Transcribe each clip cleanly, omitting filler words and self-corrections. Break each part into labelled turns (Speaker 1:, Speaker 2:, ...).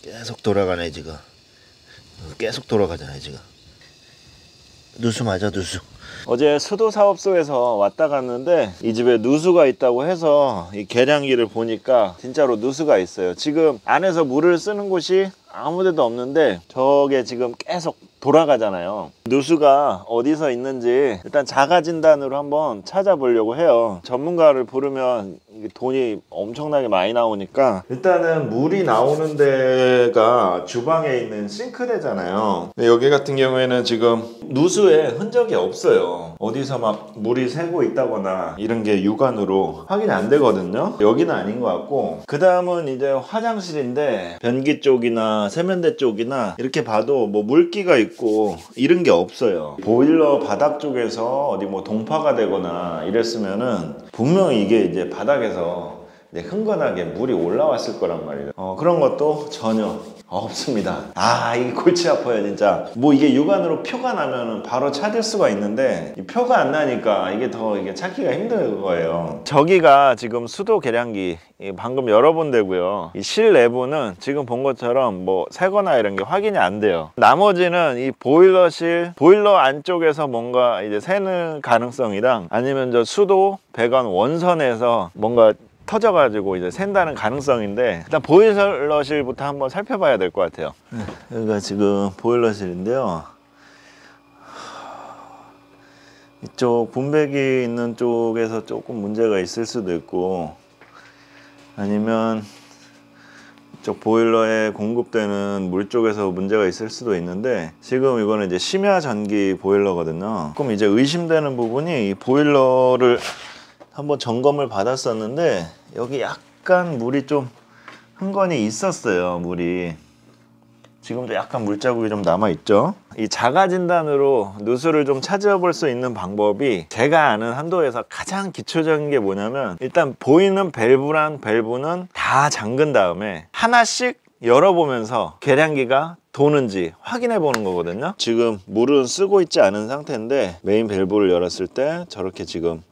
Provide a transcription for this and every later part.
Speaker 1: 계속 돌아가네 지금. 계속 돌아가잖아요 지금. 누수 맞아, 누수. 어제 수도사업소에서 왔다 갔는데 이 집에 누수가 있다고 해서 이 계량기를 보니까 진짜로 누수가 있어요. 지금 안에서 물을 쓰는 곳이 아무 데도 없는데 저게 지금 계속 돌아가잖아요. 누수가 어디서 있는지 일단 자가진단으로 한번 찾아보려고 해요. 전문가를 부르면 돈이 엄청나게 많이 나오니까 일단은 물이 나오는 데가 주방에 있는 싱크대잖아요. 근데 여기 같은 경우에는 지금 누수에 흔적이 없어요. 어디서 막 물이 새고 있다거나 이런 게 육안으로 확인이 안 되거든요. 여기는 아닌 것 같고, 그 다음은 이제 화장실인데 변기 쪽이나 세면대 쪽이나 이렇게 봐도 뭐 물기가 있고 이런 게 없어요. 보일러 바닥 쪽에서 어디 뭐 동파가 되거나 이랬으면은 분명히 이게 이제 바닥에서 흥건하게 물이 올라왔을 거란 말이에요. 그런 것도 전혀 없습니다. 이게 골치 아파요 진짜. 뭐 이게 육안으로 표가 나면은 바로 찾을 수가 있는데 이 표가 안 나니까 이게 더 찾기가 힘든 거예요. 저기가 지금 수도 계량기 방금 열어본 데고요. 이 실내부는 지금 본 것처럼 뭐 새거나 이런 게 확인이 안 돼요. 나머지는 이 보일러실, 보일러 안쪽에서 뭔가 이제 새는 가능성이랑 아니면 저 수도 배관 원선에서 뭔가 터져가지고 이제 샌다는 가능성인데, 일단 보일러실부터 한번 살펴봐야 될 것 같아요. 여기가 지금 보일러실인데요. 이쪽 분배기 있는 쪽에서 조금 문제가 있을 수도 있고, 아니면 이쪽 보일러에 공급되는 물 쪽에서 문제가 있을 수도 있는데, 지금 이거는 이제 심야 전기 보일러거든요. 조금 이제 의심되는 부분이 이 보일러를 한번 점검을 받았었는데 여기 약간 물이 좀 흥건히 있었어요. 물이 지금도 약간 물자국이 좀 남아 있죠. 이 자가 진단으로 누수를 좀 찾아볼 수 있는 방법이 제가 아는 한도에서 가장 기초적인 게 뭐냐면, 일단 보이는 밸브는 다 잠근 다음에 하나씩 열어보면서 계량기가 도는지 확인해 보는 거거든요. 지금 물은 쓰고 있지 않은 상태인데 메인 밸브를 열었을 때 저렇게 지금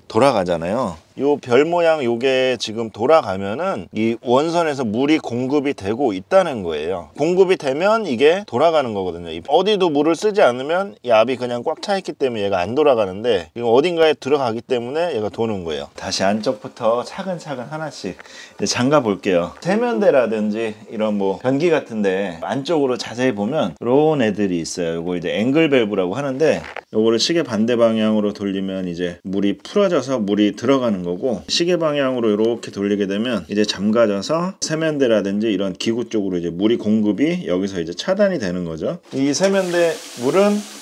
Speaker 1: 돌아가잖아요. 요 별 모양 요게 지금 돌아가면은 이 원선에서 물이 공급이 되고 있다는 거예요. 공급이 되면 이게 돌아가는 거거든요. 어디도 물을 쓰지 않으면 이 압이 그냥 꽉 차 있기 때문에 얘가 안 돌아가는데, 이거 어딘가에 들어가기 때문에 얘가 도는 거예요. 다시 안쪽부터 차근차근 하나씩 잠가 볼게요. 세면대라든지 이런 뭐 변기 같은데 안쪽으로 자세히 보면 이런 애들이 있어요. 요거 이제 앵글 밸브라고 하는데, 요거를 시계 반대 방향으로 돌리면 이제 물이 풀어져서 물이 들어가는 거고, 시계 방향으로 이렇게 돌리게 되면 이제 잠가져서 세면대라든지 이런 기구 쪽으로 이제 물이 공급이 여기서 이제 차단이 되는 거죠. 이 세면대 물은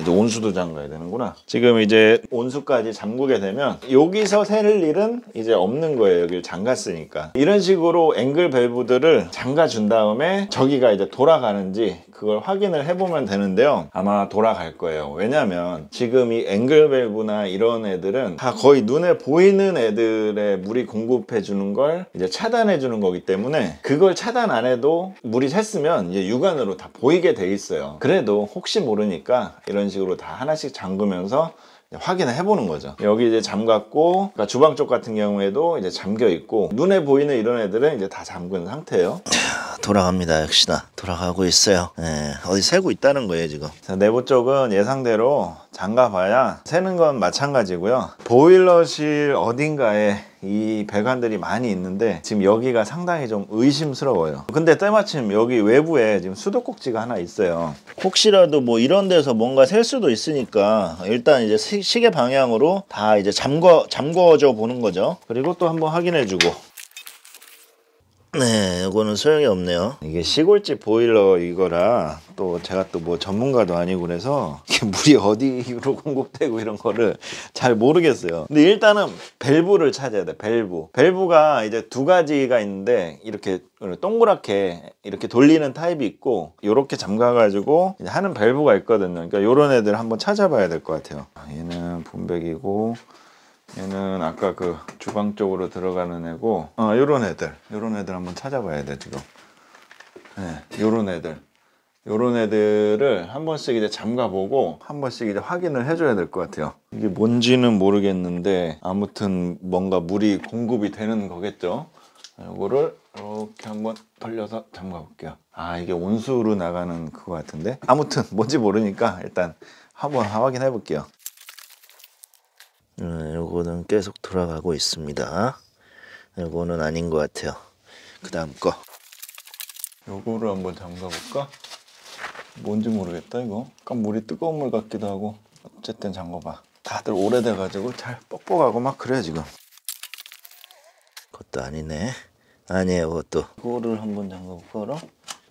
Speaker 1: 이제 온수도 잠가야 되는구나. 지금 이제 온수까지 잠그게 되면 여기서 새를 일은 이제 없는 거예요. 여기를 잠갔으니까. 이런 식으로 앵글 밸브들을 잠가 준 다음에 저기가 이제 돌아가는지 그걸 확인을 해보면 되는데요. 아마 돌아갈 거예요. 왜냐면 지금 이 앵글 밸브나 이런 애들은 다 거의 눈에 보이는 애들의 물이 공급해 주는 걸 이제 차단해 주는 거기 때문에, 그걸 차단 안 해도 물이 샜으면 이제 육안으로 다 보이게 돼 있어요. 그래도 혹시 모르니까 이런 식으로 다 하나씩 잠그면서 확인을 해보는 거죠. 여기 이제 잠갔고, 그러니까 주방 쪽 같은 경우에도 이제 잠겨 있고, 눈에 보이는 이런 애들은 이제 다 잠근 상태예요. 돌아갑니다. 역시나 돌아가고 있어요. 어디 새고 있다는 거예요 지금. 내부 쪽은 예상대로 잠가봐야 새는 건 마찬가지고요. 보일러실 어딘가에 이 배관들이 많이 있는데 지금 여기가 상당히 좀 의심스러워요. 근데 때마침 여기 외부에 지금 수도꼭지가 하나 있어요. 혹시라도 뭐 이런 데서 뭔가 셀 수도 있으니까 일단 이제 시계 방향으로 다 이제 잠궈줘 보는 거죠. 그리고 또 한번 확인해주고. 네, 이거는 소용이 없네요. 이게 시골집 보일러 이거라 또 제가 또 뭐 전문가도 아니고 그래서 이게 물이 어디로 공급되고 이런 거를 잘 모르겠어요. 근데 일단은 밸브를 찾아야 돼. 밸브가 이제 두 가지가 있는데, 이렇게 동그랗게 이렇게 돌리는 타입이 있고 이렇게 잠가가지고 하는 밸브가 있거든요. 그러니까 이런 애들 한번 찾아봐야 될 것 같아요. 얘는 분배기고, 얘는 아까 그 주방 쪽으로 들어가는 애고, 요런 애들 한번 찾아봐야 돼 지금. 요런 애들을 한 번씩 이제 잠가보고 한 번씩 이제 확인을 해줘야 될 것 같아요. 이게 뭔지는 모르겠는데 아무튼 뭔가 물이 공급이 되는 거겠죠. 이거를 이렇게 한번 돌려서 잠가 볼게요. 아, 이게 온수로 나가는 그거 같은데, 아무튼 뭔지 모르니까 일단 한번 확인해 볼게요. 요거는 계속 돌아가고 있습니다. 요거는 아닌 것 같아요. 그 다음 거 요거를 한번 잠가 볼까? 뭔지 모르겠다. 이거 약간 물이 뜨거운 물 같기도 하고. 어쨌든 잠궈봐. 다들 오래돼 가지고 잘 뻑뻑하고 막 그래 지금. 그것도 아니네. 아니에요, 그것도. 이거를 한번 잠궈볼까 그럼?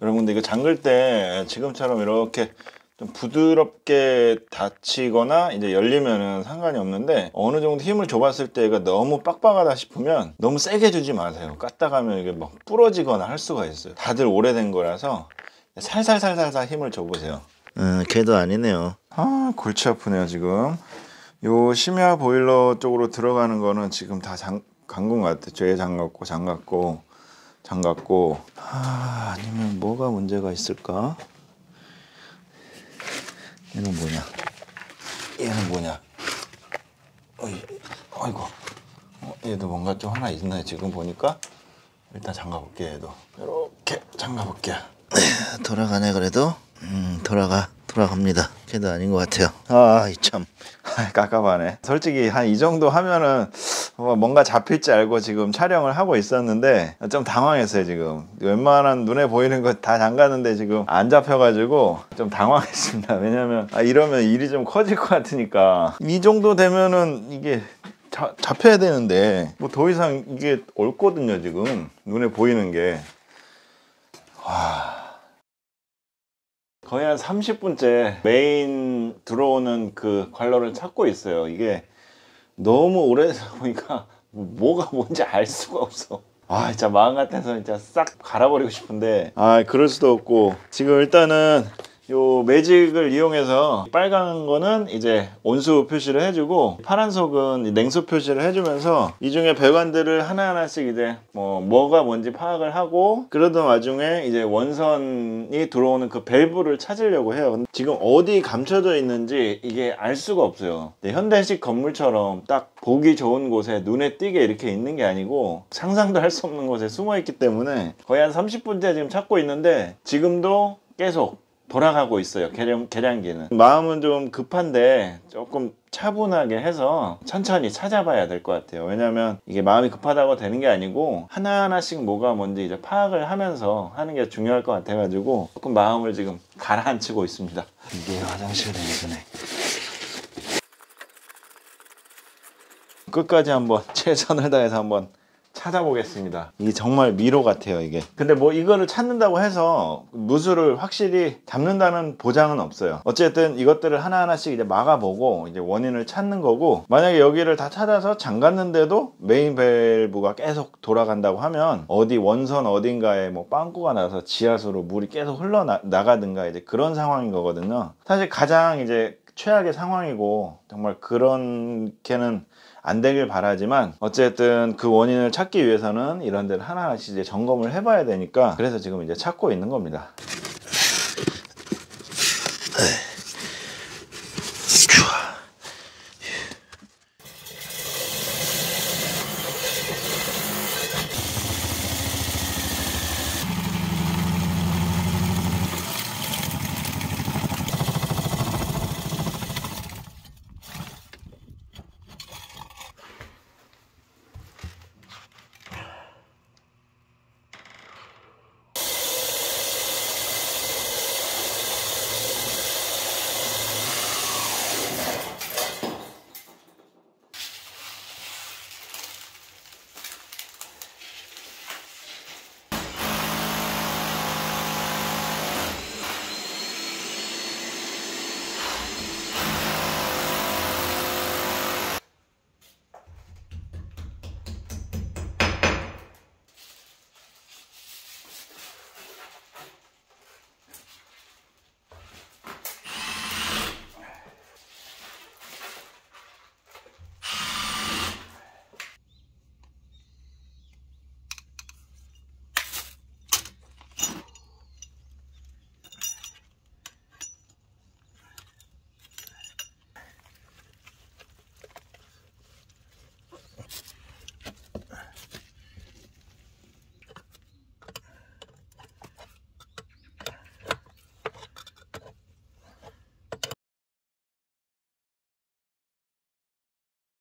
Speaker 1: 여러분들 이거 잠글 때 지금처럼 이렇게 좀 부드럽게 닫히거나 이제 열리면은 상관이 없는데, 어느 정도 힘을 줘봤을 때 이거 너무 빡빡하다 싶으면 너무 세게 주지 마세요. 깠다 가면 이게 막 부러지거나 할 수가 있어요. 다들 오래된 거라서 살살살살살 힘을 줘보세요. 걔도 아니네요. 아, 골치 아프네요 지금. 요 심야 보일러 쪽으로 들어가는 거는 지금 다 잠근 것 같아요. 쟤 잠갔고. 아, 아니면 뭐가 문제가 있을까? 얘는 뭐냐? 아이고. 얘도 뭔가 좀 하나 있네 지금 보니까. 일단 잠가볼게. 얘도 이렇게 잠가볼게. 돌아가네 그래도. 돌아갑니다. 걔도 아닌 것 같아요. 아, 참 깝깝하네. 솔직히 한 이 정도 하면은 뭔가 잡힐지 알고 지금 촬영을 하고 있었는데 좀 당황했어요. 지금 웬만한 눈에 보이는 거 다 잠갔는데 지금 안 잡혀가지고 좀 당황했습니다. 왜냐면 이러면 일이 좀 커질 것 같으니까. 이 정도 되면은 이게 잡혀야 되는데 뭐 더 이상 이게 옳거든요. 지금 눈에 보이는 게. 와, 거의 한 30분째 메인 들어오는 그 관로를 찾고 있어요. 이게 너무 오래되다 보니까 뭐가 뭔지 알 수가 없어. 아, 진짜 마음 같아서 진짜 싹 갈아버리고 싶은데 그럴 수도 없고. 지금 일단은 요 매직을 이용해서 빨간 거는 이제 온수 표시를 해주고 파란 속은 냉수 표시를 해주면서 이 중에 배관들을 하나하나씩 이제 뭐가 뭔지 파악을 하고, 그러던 와중에 이제 원선이 들어오는 그 밸브를 찾으려고 해요. 근데 지금 어디 감춰져 있는지 이게 알 수가 없어요. 현대식 건물처럼 딱 보기 좋은 곳에 눈에 띄게 이렇게 있는 게 아니고 상상도 할 수 없는 곳에 숨어 있기 때문에 거의 한 30분째 지금 찾고 있는데 지금도 계속 돌아가고 있어요. 계량기는. 마음은 좀 급한데 조금 차분하게 해서 천천히 찾아봐야 될 것 같아요. 왜냐면 이게 마음이 급하다고 되는 게 아니고 하나하나씩 뭐가 뭔지 이제 파악을 하면서 하는 게 중요할 것 같아가지고 조금 마음을 지금 가라앉히고 있습니다. 이게 화장실 냉수네. 끝까지 한번 최선을 다해서 한번 찾아보겠습니다. 이게 정말 미로 같아요 이게. 근데 뭐 이거를 찾는다고 해서 누수를 확실히 잡는다는 보장은 없어요. 어쨌든 이것들을 하나하나씩 이제 막아보고 이제 원인을 찾는 거고, 만약에 여기를 다 찾아서 잠갔는데도 메인 밸브가 계속 돌아간다고 하면 어디 원선 어딘가에 뭐 빵꾸가 나서 지하수로 물이 계속 흘러나가든가 이제 그런 상황인 거거든요. 사실 가장 이제 최악의 상황이고 정말 그렇게는 안 되길 바라지만, 어쨌든 그 원인을 찾기 위해서는 이런 데를 하나하나씩 이제 점검을 해봐야 되니까, 그래서 지금 이제 찾고 있는 겁니다.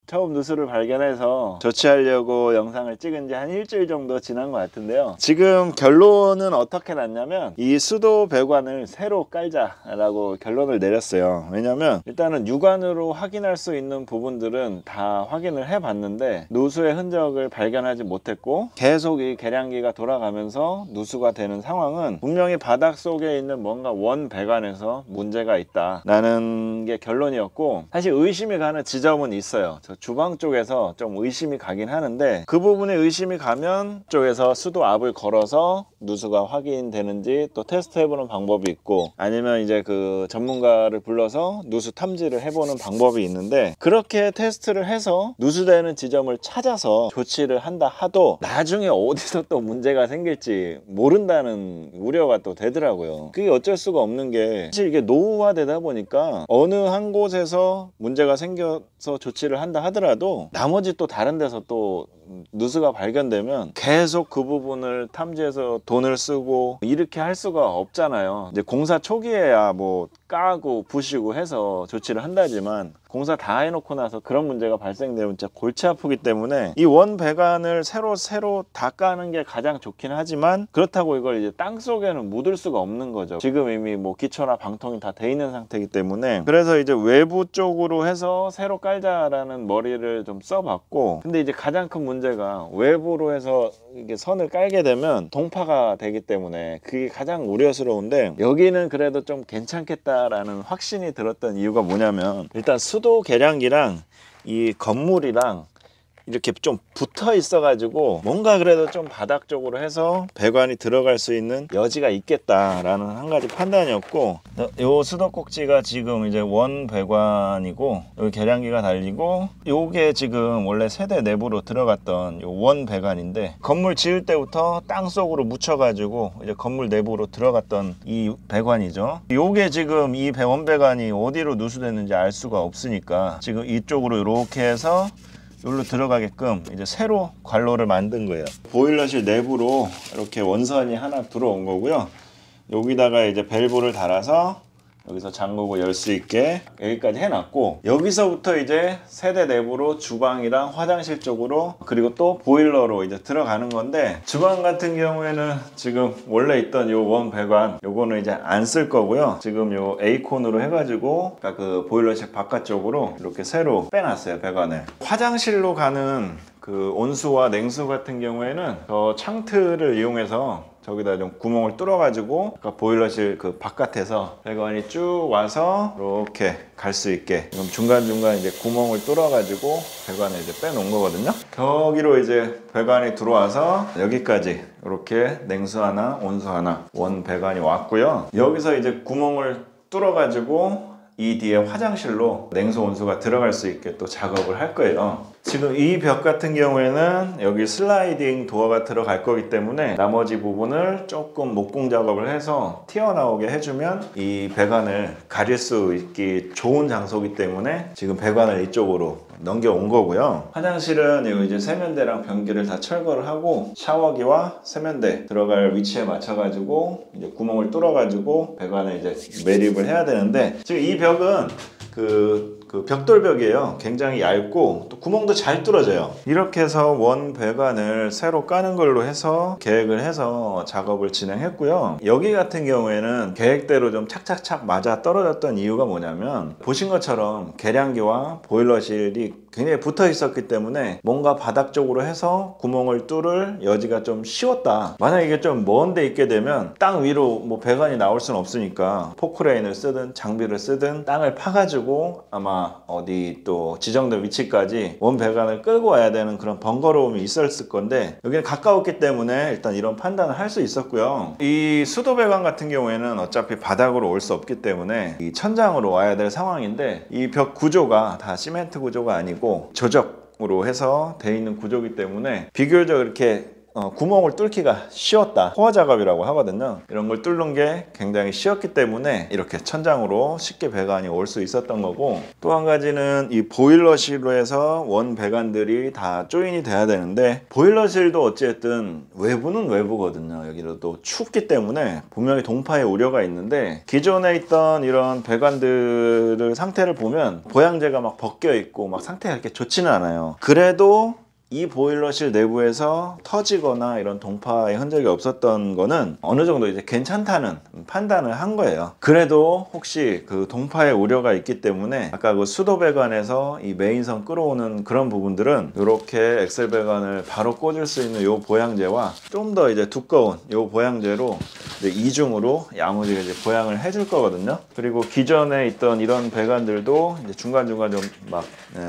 Speaker 1: 처음 누수를 발견해서 조치하려고 영상을 찍은 지 한 일주일 정도 지난 것 같은데요. 지금 결론은 어떻게 났냐면 이 수도 배관을 새로 깔자라고 결론을 내렸어요. 왜냐면 일단은 육안으로 확인할 수 있는 부분들은 다 확인을 해봤는데 누수의 흔적을 발견하지 못했고 계속 이 계량기가 돌아가면서 누수가 되는 상황은 분명히 바닥 속에 있는 뭔가 원 배관에서 문제가 있다라는 게 결론이었고, 사실 의심이 가는 지점은 있어요. 저 주방 쪽에서 좀 의심이 가긴 하는데 그 부분에 의심이 가면 쪽에서 수도 압을 걸어서 누수가 확인되는지 또 테스트 해보는 방법이 있고, 아니면 이제 그 전문가를 불러서 누수 탐지를 해보는 방법이 있는데, 그렇게 테스트를 해서 누수되는 지점을 찾아서 조치를 한다 하도 나중에 어디서 또 문제가 생길지 모른다는 우려가 또 되더라고요. 그게 어쩔 수가 없는 게, 사실 이게 노후화되다 보니까 어느 한 곳에서 문제가 생겨서 조치를 한다 하더라도 나머지 또 다른 데서 또 누수가 발견되면 계속 그 부분을 탐지해서 돈을 쓰고 이렇게 할 수가 없잖아요. 이제 공사 초기에야 뭐 까고 부시고 해서 조치를 한다지만 공사 다 해놓고 나서 그런 문제가 발생되면 진짜 골치 아프기 때문에 이 원 배관을 새로 다 까는 게 가장 좋긴 하지만, 그렇다고 이걸 이제 땅 속에는 묻을 수가 없는 거죠. 지금 이미 뭐 기초나 방통이 다 돼 있는 상태이기 때문에. 그래서 이제 외부 쪽으로 해서 새로 깔자라는 머리를 좀 써봤고, 근데 이제 가장 큰 문제가 외부로 해서 이게 선을 깔게 되면 동파가 되기 때문에 그게 가장 우려스러운데, 여기는 그래도 좀 괜찮겠다라는 확신이 들었던 이유가 뭐냐면, 일단 수도 계량기랑 이 건물이랑 이렇게 좀 붙어 있어 가지고 뭔가 그래도 좀 바닥 쪽으로 해서 배관이 들어갈 수 있는 여지가 있겠다라는 한 가지 판단이었고, 요 수도꼭지가 지금 이제 원 배관이고 여기 계량기가 달리고, 요게 지금 원래 세대 내부로 들어갔던 요 원 배관인데, 건물 지을 때부터 땅 속으로 묻혀 가지고 이제 건물 내부로 들어갔던 이 배관이죠. 요게 지금 이 원 배관이 어디로 누수됐는지 알 수가 없으니까 지금 이쪽으로 이렇게 해서 여기로 들어가게끔 이제 새로 관로를 만든 거예요. 보일러실 내부로 이렇게 원선이 하나 들어온 거고요. 여기다가 이제 밸브를 달아서 여기서 잠그고 열 수 있게 여기까지 해놨고, 여기서부터 이제 세대 내부로 주방이랑 화장실 쪽으로, 그리고 또 보일러로 이제 들어가는 건데, 주방 같은 경우에는 지금 원래 있던 요 원 배관 요거는 이제 안 쓸 거고요. 지금 요 A콘으로 해가지고 그 보일러실 바깥쪽으로 이렇게 새로 빼놨어요, 배관을. 화장실로 가는 그 온수와 냉수 같은 경우에는 저 창틀을 이용해서 저기다 좀 구멍을 뚫어 가지고 보일러실 그 바깥에서 배관이 쭉 와서 이렇게 갈 수 있게 지금 중간중간 이제 구멍을 뚫어 가지고 배관을 이제 빼놓은 거거든요. 저기로 이제 배관이 들어와서 여기까지 이렇게 냉수 하나 온수 하나 원 배관이 왔고요. 여기서 이제 구멍을 뚫어 가지고 이 뒤에 화장실로 냉수 온수가 들어갈 수 있게 또 작업을 할 거예요. 지금 이 벽 같은 경우에는 여기 슬라이딩 도어가 들어갈 거기 때문에 나머지 부분을 조금 목공 작업을 해서 튀어나오게 해주면 이 배관을 가릴 수 있기 좋은 장소이기 때문에 지금 배관을 이쪽으로 넘겨온 거고요. 화장실은 여기 이제 세면대랑 변기를 다 철거를 하고 샤워기와 세면대 들어갈 위치에 맞춰가지고 이제 구멍을 뚫어가지고 배관을 이제 매립을 해야 되는데, 지금 이 벽은 그 벽돌벽이에요. 굉장히 얇고 또 구멍도 잘 뚫어져요. 이렇게 해서 원 배관을 새로 까는 걸로 해서 계획을 해서 작업을 진행했고요. 여기 같은 경우에는 계획대로 좀 착착착 맞아 떨어졌던 이유가 뭐냐면, 보신 것처럼 계량기와 보일러실이 굉장히 붙어 있었기 때문에 뭔가 바닥 쪽으로 해서 구멍을 뚫을 여지가 좀 쉬웠다. 만약 이게 좀 먼 데 있게 되면 땅 위로 뭐 배관이 나올 수는 없으니까 포크레인을 쓰든 장비를 쓰든 땅을 파가지고 아마 어디 또 지정된 위치까지 원 배관을 끌고 와야 되는 그런 번거로움이 있었을 건데, 여기는 가까웠기 때문에 일단 이런 판단을 할 수 있었고요. 이 수도 배관 같은 경우에는 어차피 바닥으로 올 수 없기 때문에 이 천장으로 와야 될 상황인데, 이 벽 구조가 다 시멘트 구조가 아니고 조적으로 해서 돼 있는 구조이기 때문에 비교적 이렇게 구멍을 뚫기가 쉬웠다. 코어 작업이라고 하거든요. 이런 걸 뚫는 게 굉장히 쉬웠기 때문에 이렇게 천장으로 쉽게 배관이 올 수 있었던 거고, 또 한 가지는 이 보일러실로 해서 원 배관들이 다 조인이 돼야 되는데, 보일러실도 어쨌든 외부는 외부거든요. 여기도 또 춥기 때문에 분명히 동파의 우려가 있는데, 기존에 있던 이런 배관들의 상태를 보면 보양재가 막 벗겨 있고 막 상태가 이렇게 좋지는 않아요. 그래도 이 보일러실 내부에서 터지거나 이런 동파의 흔적이 없었던 거는 어느 정도 이제 괜찮다는 판단을 한 거예요. 그래도 혹시 그 동파의 우려가 있기 때문에 아까 그 수도 배관에서 이 메인선 끌어오는 그런 부분들은 이렇게 엑셀 배관을 바로 꽂을 수 있는 요 보양재와 좀 더 이제 두꺼운 요 보양재로 이제 이중으로 야무지게 이제 보양을 해줄 거거든요. 그리고 기존에 있던 이런 배관들도 이제 중간중간 좀 막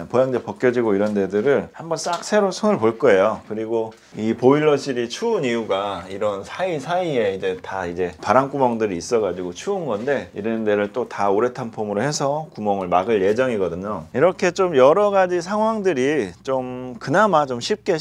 Speaker 1: 보양재 벗겨지고 이런 데들을 한번 싹 새로 손을 볼 거예요. 그리고 이 보일러실이 추운 이유가 이런 사이사이에 이제 다 이제 바람구멍들이 있어가지고 추운 건데, 이런 데를 또 다 우레탄 폼으로 해서 구멍을 막을 예정이거든요. 이렇게 좀 여러 가지 상황들이 좀 그나마 좀 쉽게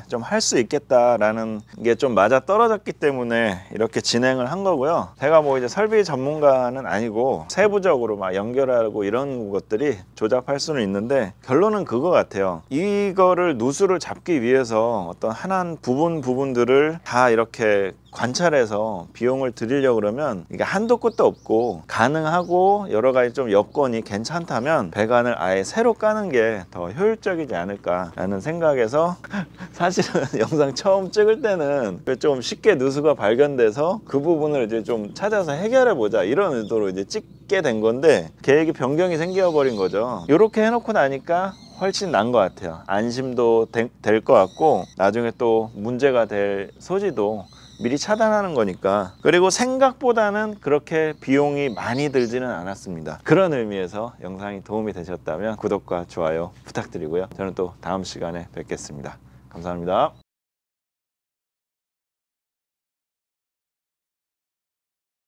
Speaker 1: 좀 할 수 있겠다라는 게 좀 맞아 떨어졌기 때문에 이렇게 진행을 한 거고요. 제가 뭐 이제 설비 전문가는 아니고 세부적으로 막 연결하고 이런 것들이 조잡할 수는 있는데, 결론은 그거 같아요. 이거를 누수를 잡기 위해서 어떤 한 부분들을 다 이렇게 관찰해서 비용을 들이려고 그러면 이게 한도 끝도 없고, 가능하고 여러 가지 좀 여건이 괜찮다면 배관을 아예 새로 까는 게 더 효율적이지 않을까라는 생각에서 사실은 영상 처음 찍을 때는 좀 쉽게 누수가 발견돼서 그 부분을 이제 좀 찾아서 해결해 보자 이런 의도로 이제 찍게 된 건데, 계획이 변경이 생겨버린 거죠. 이렇게 해놓고 나니까 훨씬 나은 것 같아요. 안심도 될 것 같고, 나중에 또 문제가 될 소지도 미리 차단하는 거니까. 그리고 생각보다는 그렇게 비용이 많이 들지는 않았습니다. 그런 의미에서 영상이 도움이 되셨다면 구독과 좋아요 부탁드리고요. 저는 또 다음 시간에 뵙겠습니다. 감사합니다.